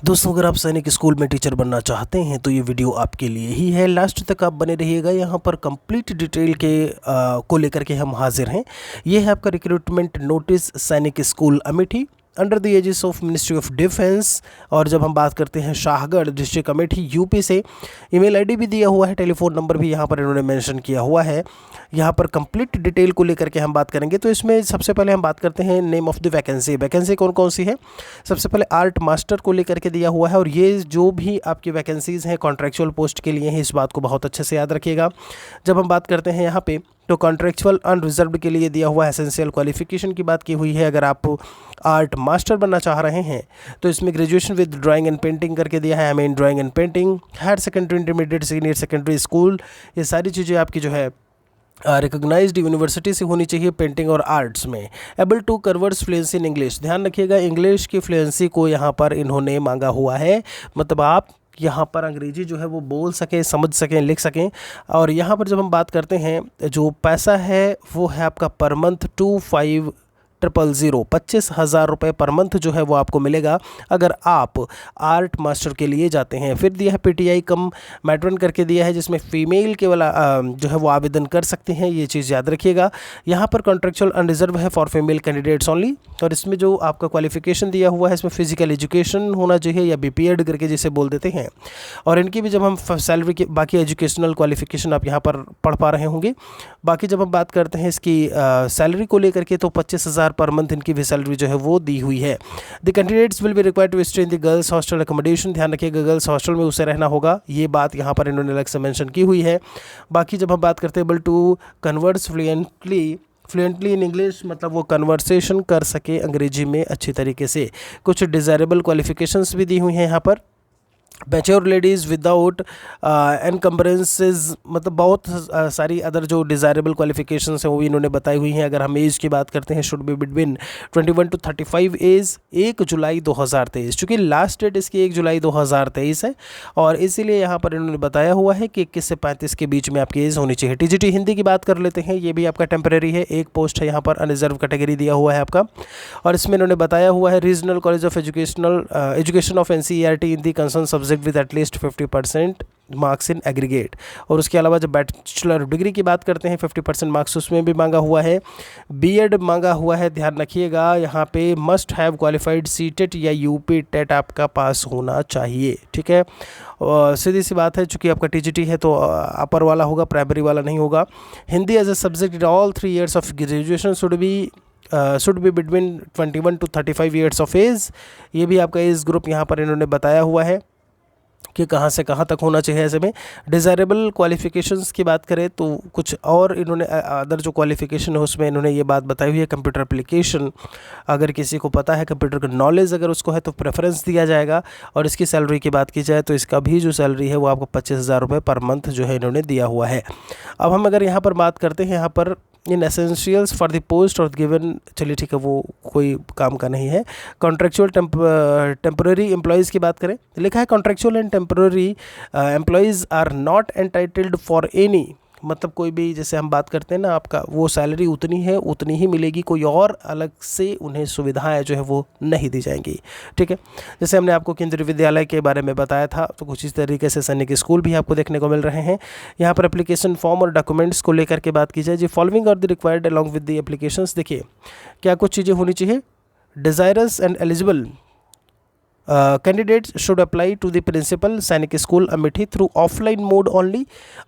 दोस्तों, अगर आप सैनिक स्कूल में टीचर बनना चाहते हैं तो ये वीडियो आपके लिए ही है। लास्ट तक आप बने रहिएगा। यहाँ पर कंप्लीट डिटेल को लेकर के हम हाजिर हैं। ये है आपका रिक्रूटमेंट नोटिस सैनिक school Amethi under the aegis of Ministry of Defence. और जब हम बात करते हैं शाहगढ़ डिस्ट्रिक्ट अमेठी यूपी से, ईमेल आईडी भी दिया हुआ है, टेलीफोन नंबर भी यहाँ पर इन्होंने मेंशन किया हुआ है। यहाँ पर कंप्लीट डिटेल को लेकर के हम बात करेंगे। तो इसमें सबसे पहले हम बात करते हैं name of the vacancy. Vacancy कौन कौन सी है? सबसे पहले आर्ट मास्टर को लेकर के दिया हुआ है। और ये जो भी आपकी वैकेंसीज़ हैं कॉन्ट्रेक्चुअल पोस्ट के लिए हैं, इस बात को बहुत अच्छे से याद रखिएगा। जब हम बात करते हैं यहाँ पे, तो कॉन्ट्रेक्चुअल अनरिजर्व्ड के लिए दिया हुआ एसेंशियल क्वालिफिकेशन की बात की हुई है। अगर आप आर्ट मास्टर बनना चाह रहे हैं तो इसमें graduation with drawing and painting करके दिया है। I mean drawing and painting, higher secondary, intermediate, senior secondary school, ये सारी चीज़ें आपकी जो है रिकॉग्नाइज्ड यूनिवर्सिटी से होनी चाहिए पेंटिंग और आर्ट्स में। Able to converse fluency in English, ध्यान रखिएगा इंग्लिश की फ्लुएंसी को यहाँ पर इन्होंने मांगा हुआ है। मतलब आप यहाँ पर अंग्रेजी जो है वो बोल सकें, समझ सकें, लिख सकें। और यहाँ पर जब हम बात करते हैं, जो पैसा है वो है आपका पर मंथ 25,000 25,000 रुपये पर मंथ जो है वो आपको मिलेगा अगर आप आर्ट मास्टर के लिए जाते हैं। फिर दिया है पीटीआई कम मैट्रन करके दिया है, जिसमें फ़ीमेल के वाला जो है वो आवेदन कर सकते हैं। ये चीज़ याद रखिएगा। यहाँ पर कॉन्ट्रेक्चुअल अनरिजर्व है फॉर फीमेल कैंडिडेट्स ओनली। और इसमें जो आपका क्वालिफिकेशन दिया हुआ है, इसमें फिजिकल एजुकेशन होना चाहिए या बीपीएड करके जिसे बोल देते हैं। और इनकी भी जब हम सैलरी की बाकी एजुकेशनल क्वालिफिकेशन आप यहाँ पर पढ़ पा रहे होंगे। बाकी जब हम बात करते हैं इसकी सैलरी को लेकर के, तो 25,000 पर मंथ इनकी भी सैलरी जो है वो दी हुई है। The candidates will be required to stay in the girls hostel accommodation, ध्यान रखिएगा गर्ल्स हॉस्टल में उसे रहना होगा। ये बात यहाँ पर इन्होंने अलग से मेंशन की हुई है। बाकी जब हम बात करते हैं able to converse fluently in English, मतलब वो कन्वर्सेशन कर सके अंग्रेजी में अच्छी तरीके से। कुछ डिज़ायरेबल क्वालिफिकेशंस भी दी हुई हैं यहाँ पर। मैच्योर लेडीज़ विदाउट एनकम्बरेंसेज, मतलब बहुत सारी अदर जो डिज़ायरेबल क्वालिफिकेशंस हैं वो भी इन्होंने बताई हुई हैं। अगर हम एज की बात करते हैं, should be between 21 to 35 age, 1 July 2023, चूँकि लास्ट डेट इसकी 1 जुलाई 2023 है। और इसीलिए यहाँ पर इन्होंने बताया हुआ है कि 21 से 35 के बीच में आपकी एज होनी चाहिए। टीजीटी हिंदी की बात कर लेते हैं, ये भी आपका टेम्परेरी है, एक पोस्ट है यहाँ पर, अनरिजर्व कैटेगरी दिया हुआ है आपका। और इसमें इन्होंने बताया हुआ है regional college of education of NCERT in the concern subject with at least 50% marks in aggregate. और उसके अलावा जब बैचलर डिग्री की बात करते हैं, 50% मार्क्स उसमें भी मांगा हुआ है। बीएड मांगा हुआ है, ध्यान रखिएगा। यहाँ पे मस्ट हैव क्वालिफाइड सीटेट या यूपी टेट आपका पास होना चाहिए, ठीक है। सीधी सी बात है, चूँकि आपका टीजीटी है तो अपर वाला होगा, प्राइमरी वाला नहीं होगा। Hindi as a subject in all 3 years of graduation should be between 21 to 35 years of age. ये भी आपका एज ग्रुप यहाँ पर इन्होंने बताया हुआ है कि कहाँ से कहाँ तक होना चाहिए। ऐसे में डिज़ायरेबल क्वालिफिकेशंस की बात करें तो कुछ और इन्होंने अदर जो क्वालिफिकेशन है उसमें इन्होंने ये बात बताई हुई है, कंप्यूटर एप्लीकेशन अगर किसी को पता है, कंप्यूटर का नॉलेज अगर उसको है तो प्रेफरेंस दिया जाएगा। और इसकी सैलरी की बात की जाए तो इसका भी जो सैलरी है वो आपको 25,000 रुपये पर मंथ जो है इन्होंने दिया हुआ है। अब हम अगर यहाँ पर बात करते हैं, यहाँ पर इन एसेंशियल्स फॉर द पोस्ट और गिवन, चलिए ठीक है वो कोई काम का नहीं है। कॉन्ट्रेक्चुअल टेम्पररी एम्प्लॉयज़ की बात करें, लिखा है contractual and temporary employees are not entitled for any, मतलब कोई भी, जैसे हम बात करते हैं ना, आपका वो सैलरी उतनी है उतनी ही मिलेगी, कोई और अलग से उन्हें सुविधाएं जो है वो नहीं दी जाएंगी, ठीक है। जैसे हमने आपको केंद्रीय विद्यालय के बारे में बताया था, तो कुछ इस तरीके से सैनिक स्कूल भी आपको देखने को मिल रहे हैं। यहाँ पर एप्लीकेशन फॉर्म और डॉक्यूमेंट्स को लेकर के बात की जाए, जी following are the required along with the applications. देखिए क्या कुछ चीज़ें होनी चाहिए। Desirous and eligible candidates should apply to the principal Sainik School Amethi through offline mode only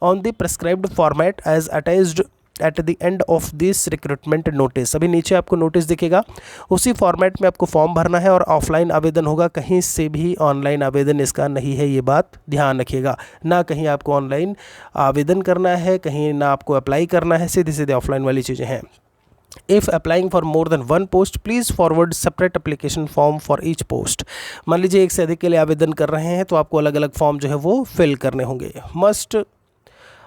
on the prescribed format as attached at the end of this recruitment notice। अभी नीचे आपको notice दिखेगा, उसी फॉर्मेट में आपको form भरना है और ऑफलाइन आवेदन होगा, कहीं से भी ऑनलाइन आवेदन इसका नहीं है, ये बात ध्यान रखिएगा। ना कहीं आपको ऑनलाइन आवेदन करना है, कहीं ना आपको अप्लाई करना है, सीधे सीधे ऑफलाइन वाली चीज़ें हैं। If applying for more than one post, please forward separate application form for each post। मान लीजिए एक से अधिक के लिए आवेदन कर रहे हैं तो आपको अलग अलग फॉर्म जो है वो फिल करने होंगे। Must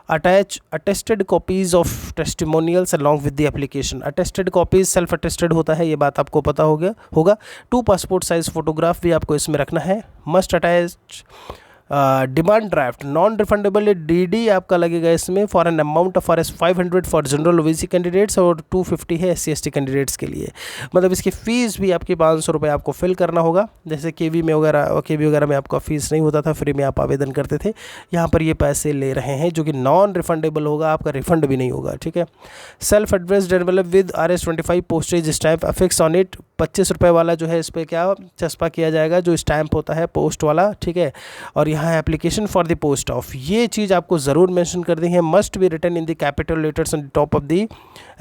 attach attested copies of testimonials along with the application. Attested copies self attested होता है, ये बात आपको पता होगा। 2 पासपोर्ट साइज फोटोग्राफ भी आपको इसमें रखना है। Must attach demand draft non refundable DD आपका लगेगा इसमें for an amount of RS 500 for general OBC candidates और 250 है SC/ST कैंडिडेट्स के लिए। मतलब इसकी फ़ीस भी आपकी 500 रुपये आपको फिल करना होगा। जैसे केवी वगैरह में आपका फ़ीस नहीं होता था, फ्री में आप आवेदन करते थे, यहाँ पर ये पैसे ले रहे हैं जो कि नॉन रिफंडेबल होगा, आपका रिफंड भी नहीं होगा। ठीक है। Self addressed envelope with RS 25 postage stamp affix on it, 25 रुपये वाला जो है इस पर क्या चस्पा किया जाएगा, जो स्टैम्प होता है पोस्ट वाला। ठीक है। और यहाँ application for the post of, ये चीज़ आपको ज़रूर मेंशन कर दी है, must be written in the capital letters on top of the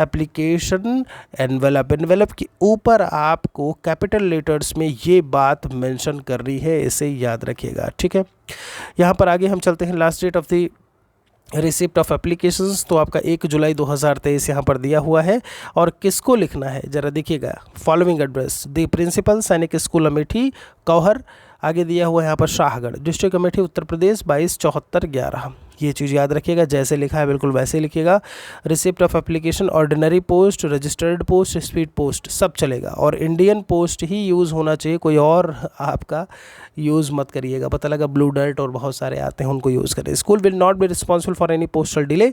application envelope. Envelope के ऊपर आपको कैपिटल लेटर्स में ये बात मेंशन करनी है, इसे याद रखिएगा। ठीक है। यहाँ पर आगे हम चलते हैं, last date of the receipt of applications, तो आपका 1 जुलाई 2023 यहाँ पर दिया हुआ है। और किसको लिखना है ज़रा देखिएगा, फॉलोइंग एड्रेस द प्रिंसिपल सैनिक स्कूल अमेठी कौहर, आगे दिया हुआ है यहाँ पर शाहगढ़, डिस्ट्रिक्ट अमेठी उत्तर प्रदेश 227411। ये चीज़ याद रखिएगा, जैसे लिखा है बिल्कुल वैसे ही लिखिएगा। Receipt of application ordinary post, registered post, speed post सब चलेगा, और इंडियन पोस्ट ही यूज़ होना चाहिए, कोई और आपका यूज़ मत करिएगा। पता लगा ब्लू डर्ट और बहुत सारे आते हैं, उनको यूज़ करें। School will not be responsible for any postal delay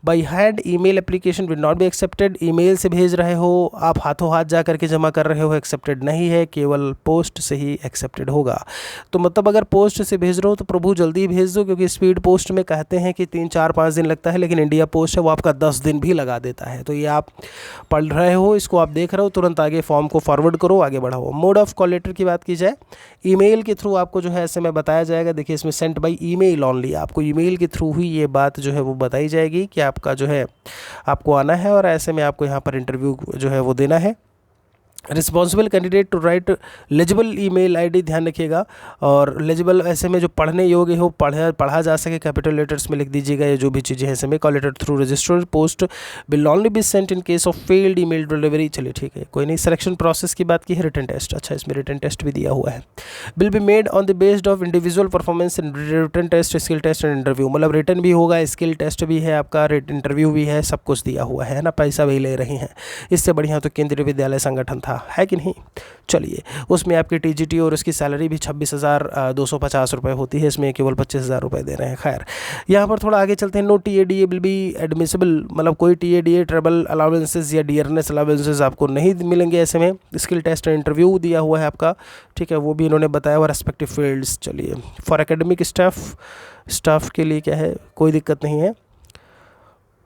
by hand, email application will not be accepted. Email से भेज रहे हो आप, हाथों हाथ जा करके जमा कर रहे हो, एक्सेप्टेड नहीं है, केवल पोस्ट से ही एक्सेप्टेड होगा। तो मतलब अगर पोस्ट से भेज रहे हो तो प्रभु जल्दी भेज दो, क्योंकि स्पीड पोस्ट में कहते हैं कि 3, 4, 5 दिन लगता है, लेकिन इंडिया पोस्ट है वो आपका 10 दिन भी लगा देता है। तो ये आप पढ़ रहे हो, इसको आप देख रहे हो, तुरंत आगे फॉर्म को फॉरवर्ड करो, आगे बढ़ाओ। मोड ऑफ कॉल लेटर की बात की जाए, ईमेल के थ्रू आपको जो है ऐसे में बताया जाएगा। देखिए इसमें सेंट बाई ईमेल ओनली, आपको ईमेल के थ्रू ही ये बात जो है वो बताई जाएगी कि आपका जो है आपको आना है, और ऐसे में आपको यहाँ पर इंटरव्यू जो है वो देना है। Responsible candidate to write legible email ID, ध्यान रखिएगा। और लेजिबल ऐसे में जो पढ़ने योग्य हो, पढ़ा जा सके, कैपिटल लेटर्स में लिख दीजिएगा। ये जो भी चीज़ें हैं ऐसे में, call letter through registered post will only be sent in case of failed email delivery. चलिए ठीक है, कोई नहीं। सिलेक्शन प्रोसेस की बात की है, रिटन टेस्ट, अच्छा इसमें रिटन टेस्ट भी दिया हुआ है। Will be made on the based of individual performance in written test, skill test and interview. मतलब रिटन भी होगा, स्किल टेस्ट भी है आपका, इंटरव्यू भी है, सब कुछ दिया हुआ है ना, पैसा भी ले रही हैं। इससे बढ़िया तो केंद्रीय विद्यालय संगठन था, है कि नहीं। चलिए, उसमें आपकी TGT और उसकी सैलरी भी 26,250 रुपये होती है, इसमें केवल 25,000 रुपये दे रहे हैं। खैर, यहाँ पर थोड़ा आगे चलते हैं। No TADA will be admissible, मतलब कोई TADA ट्रेवल अलाउंसेस या डियरनेस अलाउंसेस आपको नहीं मिलेंगे ऐसे में। स्किल टेस्ट एंड इंटरव्यू दिया हुआ है आपका, ठीक है, वो भी इन्होंने बताया हुआ, रेस्पेक्टिव फील्ड्स। चलिए, फॉर एकेडमिक स्टाफ के लिए क्या है, कोई दिक्कत नहीं है।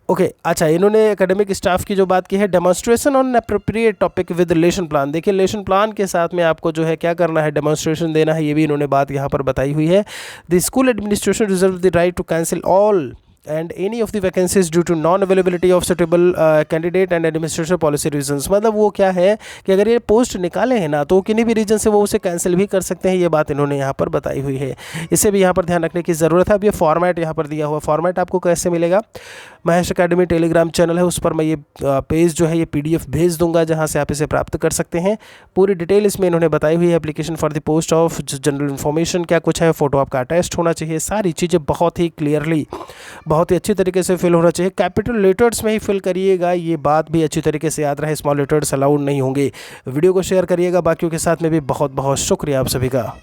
ओके, अच्छा, इन्होंने एकेडमिक स्टाफ की जो बात की है, demonstration on appropriate topic with lesson plan. देखिए, लेशन प्लान के साथ में आपको जो है क्या करना है, डेमोन्स्ट्रेशन देना है, ये भी इन्होंने बात यहाँ पर बताई हुई है। The school administration reserve the right to cancel all and any of the vacancies due to non availability of suitable candidate and administration policy reasons। मतलब वो क्या है कि अगर ये पोस्ट निकाले हैं ना, तो किन्हीं भी रीजन से वो उसे कैंसिल भी कर सकते हैं, ये बात इन्होंने यहाँ पर बताई हुई है। इसे भी यहाँ पर ध्यान रखने की ज़रूरत है। अब ये फॉर्मेट यहाँ पर दिया हुआ, फॉर्मेट आपको कैसे मिलेगा, महेश अकेडमी टेलीग्राम चैनल है, उस पर मैं ये पेज जो है ये PDF भेज दूंगा, जहाँ से आप इसे प्राप्त कर सकते हैं। पूरी डिटेल इसमें इन्होंने बताई हुई है। Application for the post of general information क्या कुछ है, फोटो आपका अटैच्ड होना चाहिए, सारी चीज़ें बहुत ही क्लियरली, बहुत ही अच्छी तरीके से फिल होना चाहिए। कैपिटल लेटर्स में ही फिल करिएगा, ये बात भी अच्छी तरीके से याद रहे, स्मॉल लेटर्स अलाउड नहीं होंगे। वीडियो को शेयर करिएगा बाकियों के साथ में भी। बहुत बहुत शुक्रिया आप सभी का।